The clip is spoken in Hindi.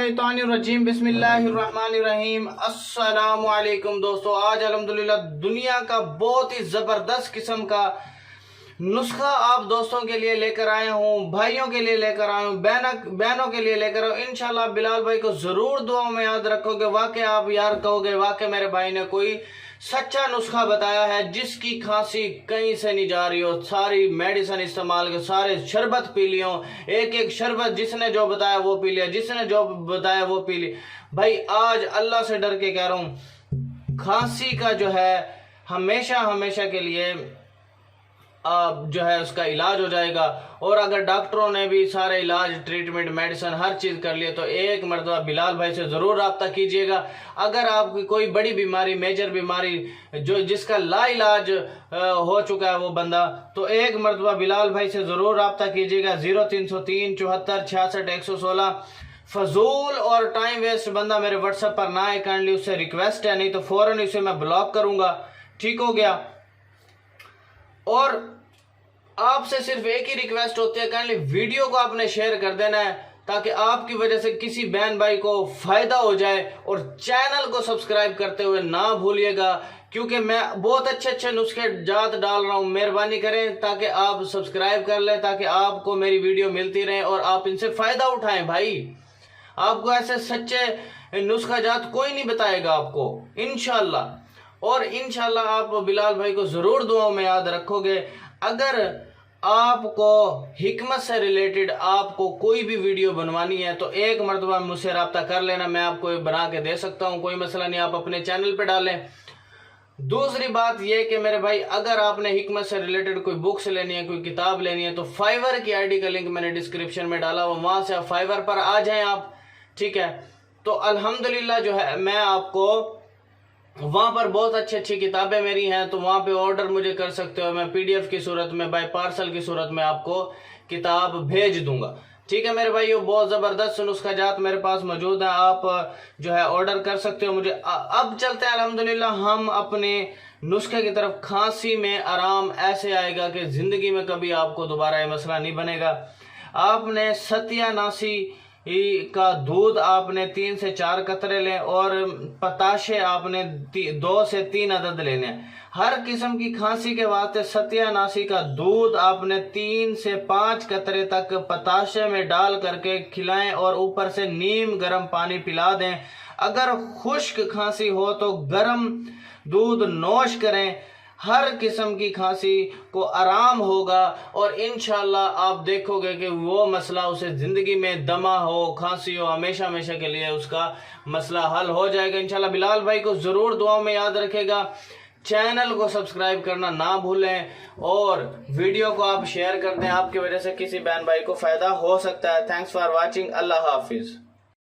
मिनश्शैतानिर्रजीम बिस्मिल्लाहिर्रहमानिर्रहीम। अस्सलामु अलैकुम दोस्तों, आज अल्हम्दुलिल्लाह दुनिया का बहुत ही ज़बरदस्त किस्म का नुस्खा आप दोस्तों के लिए लेकर आया हूँ, भाइयों के लिए लेकर आया हूँ, बहनों के लिए लेकर आया हूँ। इंशाल्लाह बिलाल भाई को ज़रूर दुआओं में याद रखोगे। वाकई आप यार कहोगे वाकई मेरे भाई ने कोई सच्चा नुस्खा बताया है, जिसकी खांसी कहीं से नहीं जा रही हो। सारी मेडिसिन इस्तेमाल के सारे शरबत पी लियो, एक एक शरबत जिसने जो बताया वो पी लिया, जिसने जो बताया वो पी ली। भाई आज अल्लाह से डर के कह रहा हूँ, खांसी का जो है हमेशा हमेशा के लिए जो है उसका इलाज हो जाएगा। और अगर डॉक्टरों ने भी सारे इलाज ट्रीटमेंट मेडिसिन हर चीज़ कर लिए तो एक मरतबा बिलाल भाई से ज़रूर रब्ता कीजिएगा। अगर आपकी कोई बड़ी बीमारी मेजर बीमारी जो जिसका लाइलाज हो चुका है वो बंदा, तो एक मरतबा बिलाल भाई से ज़रूर रब्ता कीजिएगा। 0303 74 66 116। फजूल और टाइम वेस्ट बंदा मेरे व्हाट्सएप पर ना आए, काइंडली उससे रिक्वेस्ट है, नहीं तो फ़ौरन उसे मैं ब्लॉक करूँगा। ठीक हो गया। और आपसे सिर्फ एक ही रिक्वेस्ट होती है, काइंडली वीडियो को आपने शेयर कर देना है ताकि आपकी वजह से किसी बहन भाई को फायदा हो जाए। और चैनल को सब्सक्राइब करते हुए ना भूलिएगा, क्योंकि मैं बहुत अच्छे अच्छे नुस्खे जात डाल रहा हूँ। मेहरबानी करें ताकि आप सब्सक्राइब कर लें, ताकि आपको मेरी वीडियो मिलती रहे और आप इनसे फायदा उठाएं। भाई आपको ऐसे सच्चे नुस्खा जात कोई नहीं बताएगा आपको इंशाल्लाह। और इंशाल्लाह आप बिलाल भाई को ज़रूर दुआओं में याद रखोगे। अगर आपको हिकमत से रिलेटेड आपको कोई भी वीडियो बनवानी है तो एक मरतबा मुझसे रब्ता कर लेना, मैं आपको बना के दे सकता हूँ, कोई मसला नहीं। आप अपने चैनल पे डालें। दूसरी बात यह कि मेरे भाई अगर आपने हिकमत से रिलेटेड कोई बुक्स लेनी है, कोई किताब लेनी है, तो फाइवर की आईडी का लिंक मैंने डिस्क्रिप्शन में डाला हुआ, वहाँ से आप फाइवर पर आ जाएँ आप। ठीक है, तो अल्हम्दुलिल्लाह जो है मैं आपको वहाँ पर बहुत अच्छी किताबें मेरी हैं, तो वहाँ पे ऑर्डर मुझे कर सकते हो। मैं पीडीएफ की सूरत में बाय पार्सल की सूरत में आपको किताब भेज दूंगा। ठीक है मेरे भाई, बहुत ज़बरदस्त नुस्खा जात मेरे पास मौजूद है, आप जो है ऑर्डर कर सकते हो मुझे। अब चलते हैं अल्हम्दुलिल्लाह हम अपने नुस्खे की तरफ। खांसी में आराम ऐसे आएगा कि ज़िंदगी में कभी आपको दोबारा ये मसला नहीं बनेगा। आपने सत्यानाशी का दूध आपने 3 से 4 कतरे लें और पताशे आपने 2 से 3 अदद लेने हैं। हर किस्म की खांसी के वास्ते सत्यानाशी का दूध आपने 3 से 5 कतरे तक पताशे में डाल करके खिलाएं और ऊपर से नीम गर्म पानी पिला दें। अगर खुश्क खांसी हो तो गर्म दूध नोश करें। हर किस्म की खांसी को आराम होगा और इंशाल्लाह आप देखोगे कि वो मसला उसे ज़िंदगी में दमा हो खांसी हो हमेशा हमेशा के लिए उसका मसला हल हो जाएगा इंशाल्लाह। बिलाल भाई को ज़रूर दुआओं में याद रखेगा। चैनल को सब्सक्राइब करना ना भूलें और वीडियो को आप शेयर कर दें, आपकी वजह से किसी बहन भाई को फ़ायदा हो सकता है। Thanks for watching. अल्लाह हाफिज़।